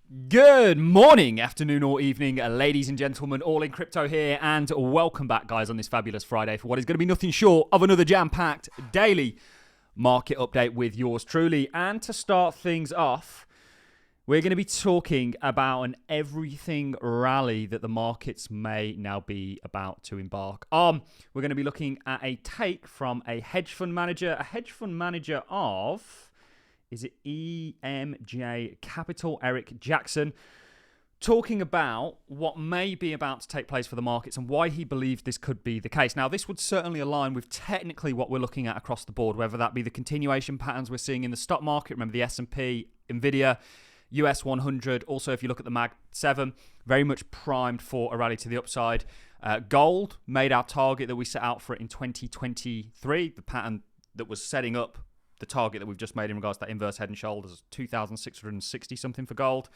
Good morning, afternoon, or evening, ladies and gentlemen, Allincrypto here, and welcome back, guys, on this fabulous Friday for what is going to be nothing short of another jam-packed daily market update with yours truly. And to start things off, we're going to be talking about an everything rally that the markets may now be about to embark on. We're going to be looking at a take from a hedge fund manager of... Is it EMJ Capital, Eric Jackson, talking about what may be about to take place for the markets and why he believes this could be the case. Now, this would certainly align with technically what we're looking at across the board, whether that be the continuation patterns we're seeing in the stock market. Remember the S&P, Nvidia, US 100. Also, if you look at the Mag 7, very much primed for a rally to the upside. Gold made our target that we set out for it in 2023, the pattern that was setting up the target that we've just made in regards to that inverse head and shoulders, 2,660 something for gold,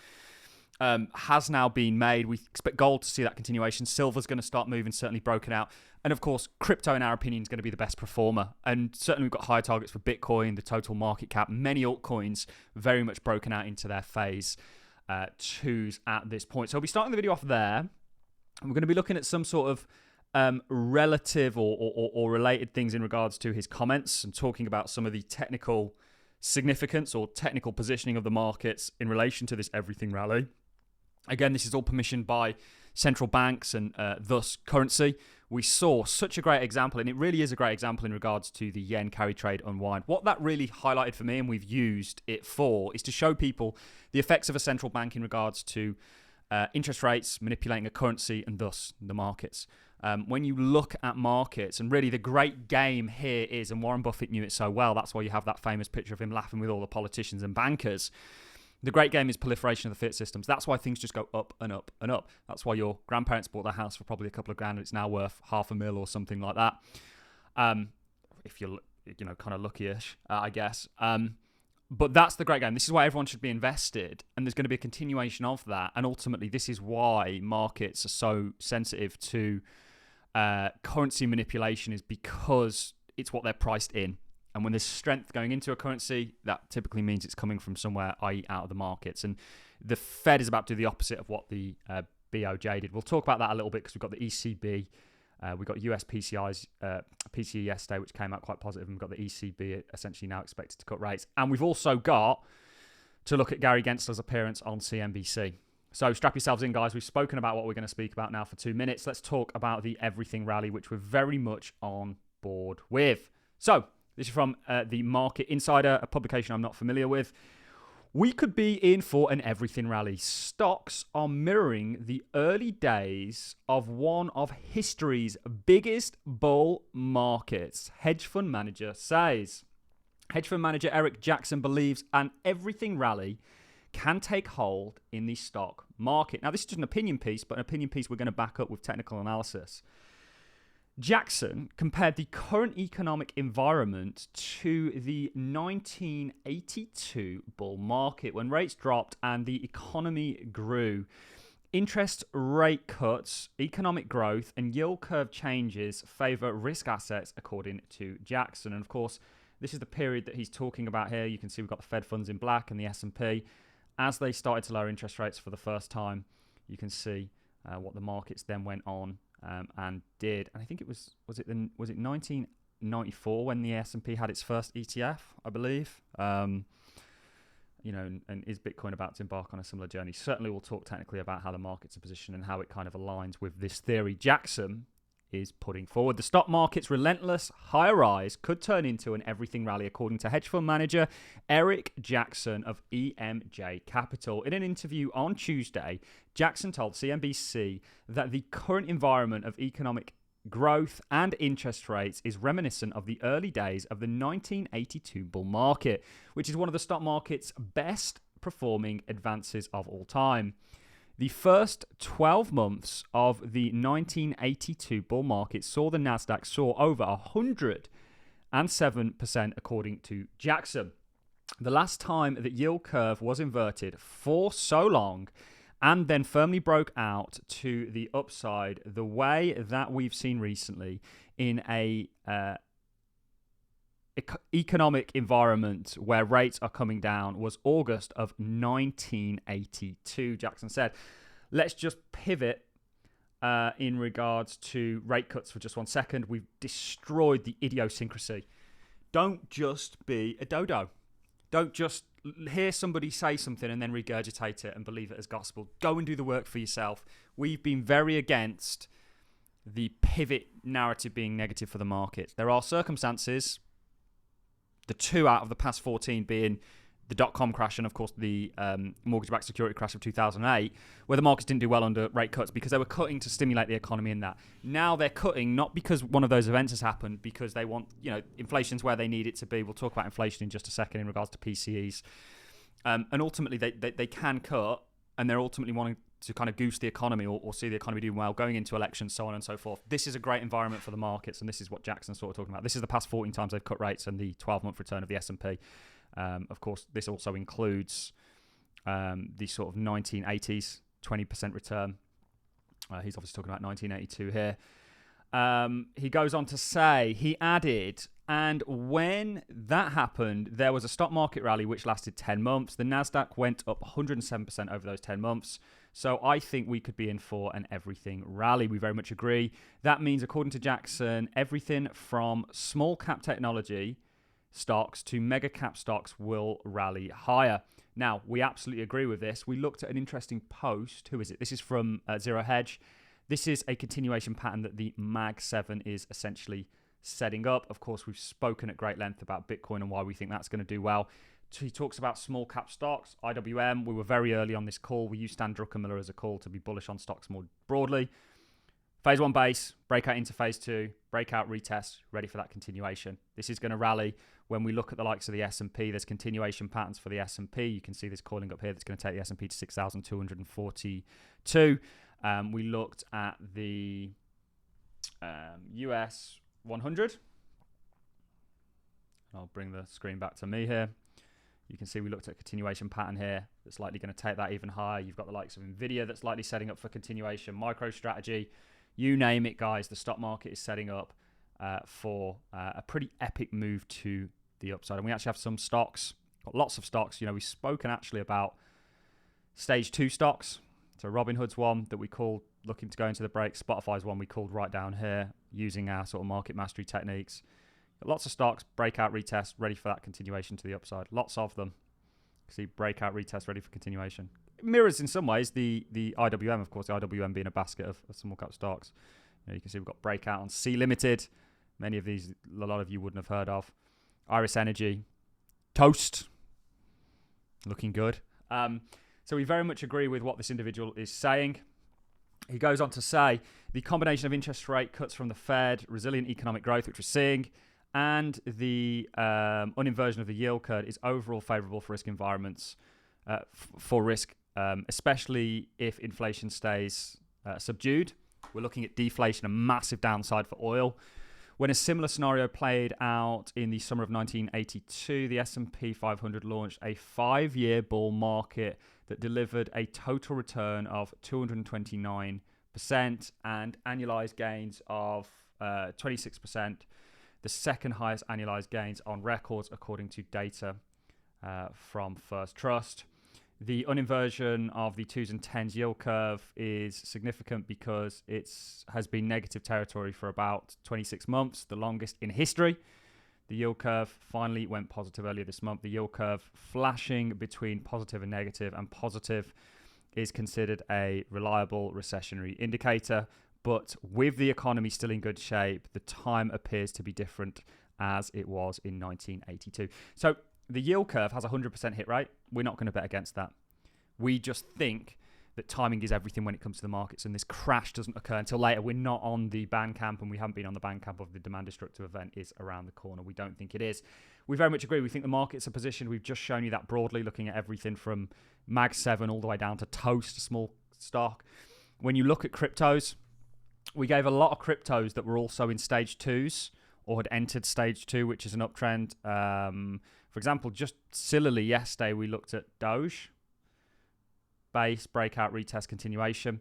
has now been made. We expect gold to see that continuation. Silver's going to start moving, certainly broken out. And of course, crypto, in our opinion, is going to be the best performer. And certainly we've got higher targets for Bitcoin, the total market cap, many altcoins very much broken out into their phase twos at this point. So we'll be starting the video off there. And we're going to be looking at some sort of relative or related things in regards to his comments and talking about some of the technical significance or technical positioning of the markets in relation to this everything rally. Again, this is all permissioned by central banks and thus currency. We saw such a great example, and it really is a great example in regards to the yen carry trade unwind. What that really highlighted for me, and we've used it for, is to show people the effects of a central bank in regards to interest rates, manipulating a currency, and thus the markets. When you look at markets, and really the great game here is, and Warren Buffett knew it so well, that's why you have that famous picture of him laughing with all the politicians and bankers. The great game is proliferation of the fiat systems. That's why things just go up and up and up. That's why your grandparents bought their house for probably a couple of grand and it's now worth $500,000 or something like that. If you're kind of lucky-ish, I guess. But that's the great game. This is why everyone should be invested, and there's going to be a continuation of that. And ultimately, this is why markets are so sensitive to currency manipulation, is because it's what they're priced in. And when there's strength going into a currency, that typically means it's coming from somewhere, i.e. out of the markets. And the Fed is about to do the opposite of what the BOJ did. We'll talk about that a little bit because we've got the ECB. We've got US PCE yesterday, which came out quite positive, and we've got the ECB essentially now expected to cut rates. And we've also got to look at Gary Gensler's appearance on CNBC. So strap yourselves in, guys. We've spoken about what we're going to speak about now for 2 minutes. Let's talk about the everything rally, which we're very much on board with. So this is from the Market Insider, a publication I'm not familiar with. We could be in for an everything rally. Stocks are mirroring the early days of one of history's biggest bull markets, hedge fund manager says. Hedge fund manager Eric Jackson believes an everything rally can take hold in the stock market. Now, this is just an opinion piece, but an opinion piece we're going to back up with technical analysis. Jackson compared the current economic environment to the 1982 bull market when rates dropped and the economy grew. Interest rate cuts, economic growth, and yield curve changes favor risk assets, according to Jackson. And of course, this is the period that he's talking about here. You can see we've got the Fed funds in black and the S&P. As they started to lower interest rates for the first time, you can see what the markets then went on and did. And I think it was it 1994 when the S&P had its first ETF, I believe. And is Bitcoin about to embark on a similar journey? Certainly we'll talk technically about how the markets are positioned and how it kind of aligns with this theory Jackson is putting forward. The stock market's relentless higher rise could turn into an everything rally, according to hedge fund manager Eric Jackson of EMJ Capital. In an interview on Tuesday, Jackson told CNBC that the current environment of economic growth and interest rates is reminiscent of the early days of the 1982 bull market, which is one of the stock market's best performing advances of all time. The first 12 months of the 1982 bull market saw the Nasdaq soar over 107%, according to Jackson. The last time that yield curve was inverted for so long and then firmly broke out to the upside the way that we've seen recently in a economic environment where rates are coming down was August of 1982, Jackson said. Let's just pivot in regards to rate cuts for just 1 second. We've destroyed the idiosyncrasy. Don't just be a dodo. Don't just hear somebody say something and then regurgitate it and believe it as gospel. Go and do the work for yourself. We've been very against the pivot narrative being negative for the market. There are circumstances, the 2 out of the past 14 being the dot-com crash and, of course, the mortgage-backed security crash of 2008, where the markets didn't do well under rate cuts because they were cutting to stimulate the economy in that. Now they're cutting not because one of those events has happened, because they want, inflation's where they need it to be. We'll talk about inflation in just a second in regards to PCEs. And ultimately, they can cut, and they're ultimately wanting to kind of goose the economy or see the economy doing well, going into elections, so on and so forth. This is a great environment for the markets, and this is what Jackson's sort of talking about. This is the past 14 times they've cut rates and the 12-month return of the S&P. Of course, this also includes the sort of 1980s 20% return. He's obviously talking about 1982 here. He goes on to say, he added, and when that happened, there was a stock market rally which lasted 10 months. The NASDAQ went up 107% over those 10 months. So I think we could be in for an everything rally. We very much agree. That means, according to Jackson, everything from small cap technology stocks to mega cap stocks will rally higher. Now, we absolutely agree with this. We looked at an interesting post. Who is it? This is from Zero Hedge. This is a continuation pattern that the Mag 7 is essentially setting up. Of course, we've spoken at great length about Bitcoin and why we think that's going to do well. He talks about small cap stocks, IWM. We were very early on this call. We used Stan Druckenmiller as a call to be bullish on stocks more broadly. Phase 1 base, breakout into phase 2, breakout retest, ready for that continuation. This is going to rally. When we look at the likes of the S&P, there's continuation patterns for the S&P. You can see this calling up here that's going to take the S&P to 6,242. We looked at the US 100. I'll bring the screen back to me here. You can see we looked at a continuation pattern here that's likely going to take that even higher. You've got the likes of Nvidia that's likely setting up for continuation, MicroStrategy. You name it, guys. The stock market is setting up for a pretty epic move to the upside. And we actually have some stocks, got lots of stocks. We've spoken actually about stage 2 stocks. So Robinhood's one that we called looking to go into the break. Spotify's one we called right down here using our sort of market mastery techniques. Got lots of stocks, breakout retest, ready for that continuation to the upside. Lots of them. See, breakout retest, ready for continuation. It mirrors in some ways the IWM, of course, the IWM being a basket of small cap stocks. You can see we've got breakout on C Limited. Many of these, a lot of you wouldn't have heard of. Iris Energy, Toast, looking good. So we very much agree with what this individual is saying. He goes on to say, the combination of interest rate cuts from the Fed, resilient economic growth, which we're seeing, and the uninversion of the yield curve is overall favorable for risk environments, especially if inflation stays subdued. We're looking at deflation, a massive downside for oil. When a similar scenario played out in the summer of 1982, the S&P 500 launched a 5-year bull market that delivered a total return of 229% and annualized gains of 26%, the second highest annualized gains on records according to data from First Trust. The uninversion of the 2s and 10s yield curve is significant because it has been negative territory for about 26 months, the longest in history. The yield curve finally went positive earlier this month. The yield curve flashing between positive and negative, and positive is considered a reliable recessionary indicator. But with the economy still in good shape, the time appears to be different as it was in 1982. So the yield curve has a 100% hit rate. We're not going to bet against that. We just think that timing is everything when it comes to the markets, and this crash doesn't occur until later. We're not on the ban camp, and we haven't been on the ban camp of the demand destructive event is around the corner. We don't think it is. We very much agree. We think the markets are positioned. We've just shown you that broadly, looking at everything from Mag 7 all the way down to Toast, small stock. When you look at cryptos, we gave a lot of cryptos that were also in stage 2s or had entered stage 2, which is an uptrend. For example, just sillily yesterday, we looked at Doge, base, breakout, retest, continuation.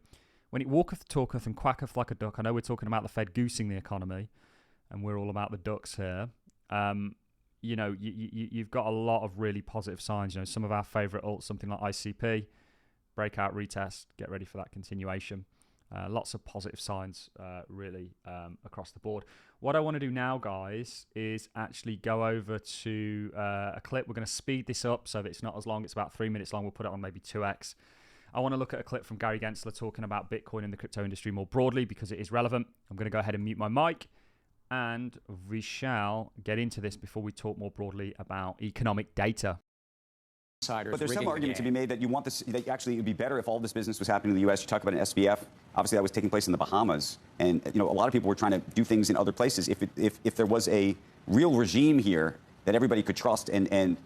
When it walketh, talketh, and quacketh like a duck, I know we're talking about the Fed goosing the economy, and we're all about the ducks here. you've got a lot of really positive signs. Some of our favorite alts, something like ICP, breakout retest, get ready for that continuation. Lots of positive signs really across the board. What I want to do now, guys, is actually go over to a clip. We're going to speed this up so that it's not as long. It's about 3 minutes long. We'll put it on maybe 2x. I want to look at a clip from Gary Gensler talking about Bitcoin and the crypto industry more broadly because it is relevant. I'm going to go ahead and mute my mic, and we shall get into this before we talk more broadly about economic data. But there's some argument to be made that you want this, that actually it would be better if all this business was happening in the U.S. You talk about an SBF. Obviously, that was taking place in the Bahamas. And, a lot of people were trying to do things in other places. If there was a real regime here that everybody could trust and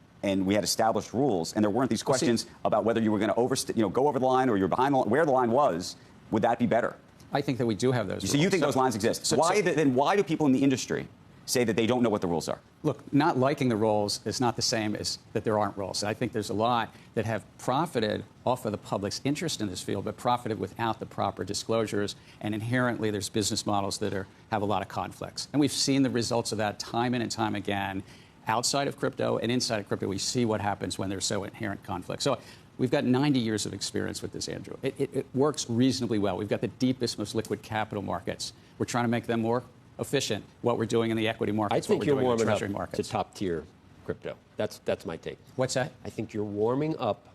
we had established rules and there weren't these questions about whether you were going to go over the line or you're behind the line, where the line was, would that be better? I think that we do have those rules. So you think those lines exist. Then why do people in the industry say that they don't know what the rules are? Look, not liking the rules is not the same as that there aren't rules. I think there's a lot that have profited off of the public's interest in this field, but profited without the proper disclosures. And inherently, there's business models that have a lot of conflicts. And we've seen the results of that time in and time again. Outside of crypto and inside of crypto, we see what happens when there's so inherent conflict. So we've got 90 years of experience with this, Andrew. It works reasonably well. We've got the deepest, most liquid capital markets. We're trying to make them more efficient. What we're doing in the equity markets, I think you're warming up markets. to top tier crypto. That's my take. What's that? I think you're warming up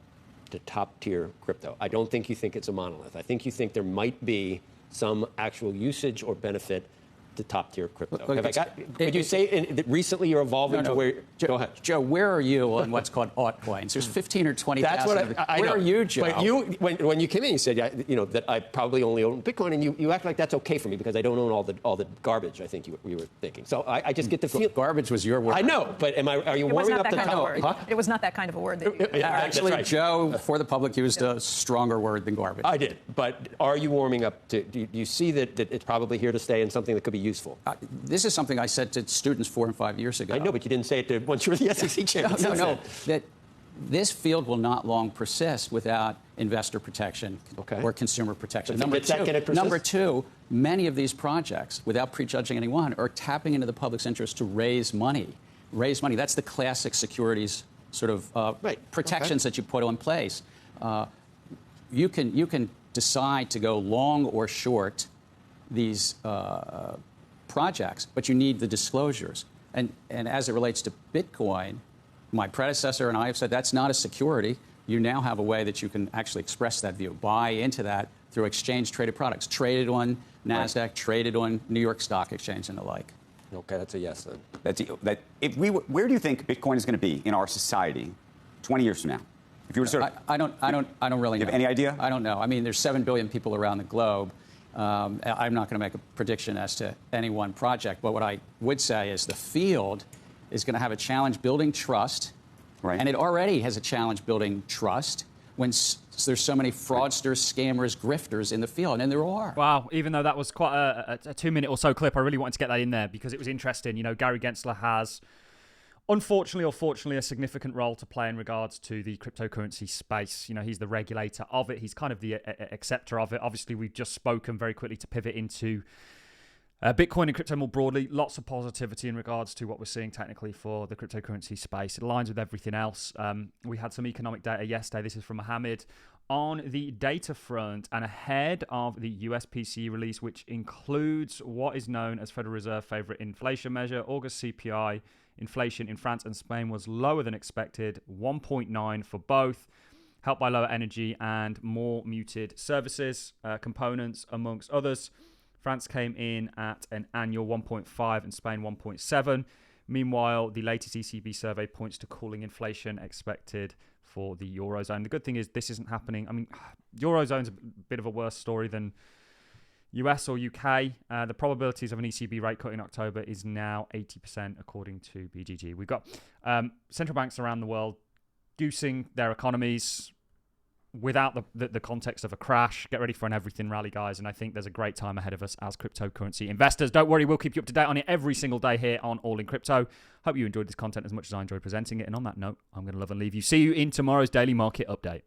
to top tier crypto. I don't think you think it's a monolith. I think you think there might be some actual usage or benefit to top tier crypto. Could you say that recently you're evolving to where? Go ahead, Joe. Where are you on what's called altcoins? There's 15 or 20,000. Where are you, Joe? But you, when you came in, you said that I probably only own Bitcoin, and you act like that's okay for me because I don't own all the garbage. I think you were thinking. So I just get the feel. Garbage was your word. I know, but are you warming up the top? Huh? It was not that kind of a word that you Actually, right. Joe, for the public, used a stronger word than garbage. I did, but are you warming up to? Do you see that it's probably here to stay and something that could be useful? This is something I said to students 4 and 5 years ago. I know, but you didn't say it once you were the SEC champion. No. That this field will not long persist without investor protection or consumer protection. Number two, many of these projects, without prejudging anyone, are tapping into the public's interest to raise money. That's the classic securities sort of protections that you put in place. You can decide to go long or short these projects, but you need the disclosures. And as it relates to Bitcoin, my predecessor and I have said that's not a security. You now have a way that you can actually express that view, buy into that through exchange-traded products, traded on NASDAQ, traded on New York Stock Exchange, and the like. Okay, that's a yes then. Where do you think Bitcoin is going to be in our society 20 years from now? If you were to I don't really know. You have any idea? I don't know. I mean, there's 7 billion people around the globe. I'm not going to make a prediction as to any one project, but what I would say is the field is going to have a challenge building trust, and it already has a challenge building trust when there's so many fraudsters, scammers, grifters in the field, and there are. Wow, even though that was quite a 2-minute or so clip, I really wanted to get that in there because it was interesting. Gary Gensler has, unfortunately or fortunately, a significant role to play in regards to the cryptocurrency space. He's the regulator of it. He's kind of the acceptor of it. Obviously, we've just spoken very quickly to pivot into Bitcoin and crypto more broadly. Lots of positivity in regards to what we're seeing technically for the cryptocurrency space. It aligns with everything else. We had some economic data yesterday. This is from Mohammed. On the data front and ahead of the US PCE release, which includes what is known as Federal Reserve favorite inflation measure, August CPI inflation in France and Spain was lower than expected, 1.9 for both, helped by lower energy and more muted services, components, amongst others. France came in at an annual 1.5 and Spain 1.7. Meanwhile, the latest ECB survey points to cooling inflation expected for the Eurozone. The good thing is this isn't happening. I mean, Eurozone's a bit of a worse story than US or UK. The probabilities of an ECB rate cut in October is now 80% according to BGG. We've got central banks around the world goosing their economies without the context of a crash. Get ready for an everything rally, guys, and I think there's a great time ahead of us as cryptocurrency investors. Don't worry, we'll keep you up to date on it every single day here on All in Crypto. Hope you enjoyed this content as much as I enjoyed presenting it, and on that note, I'm going to love and leave you. See you in tomorrow's daily market update.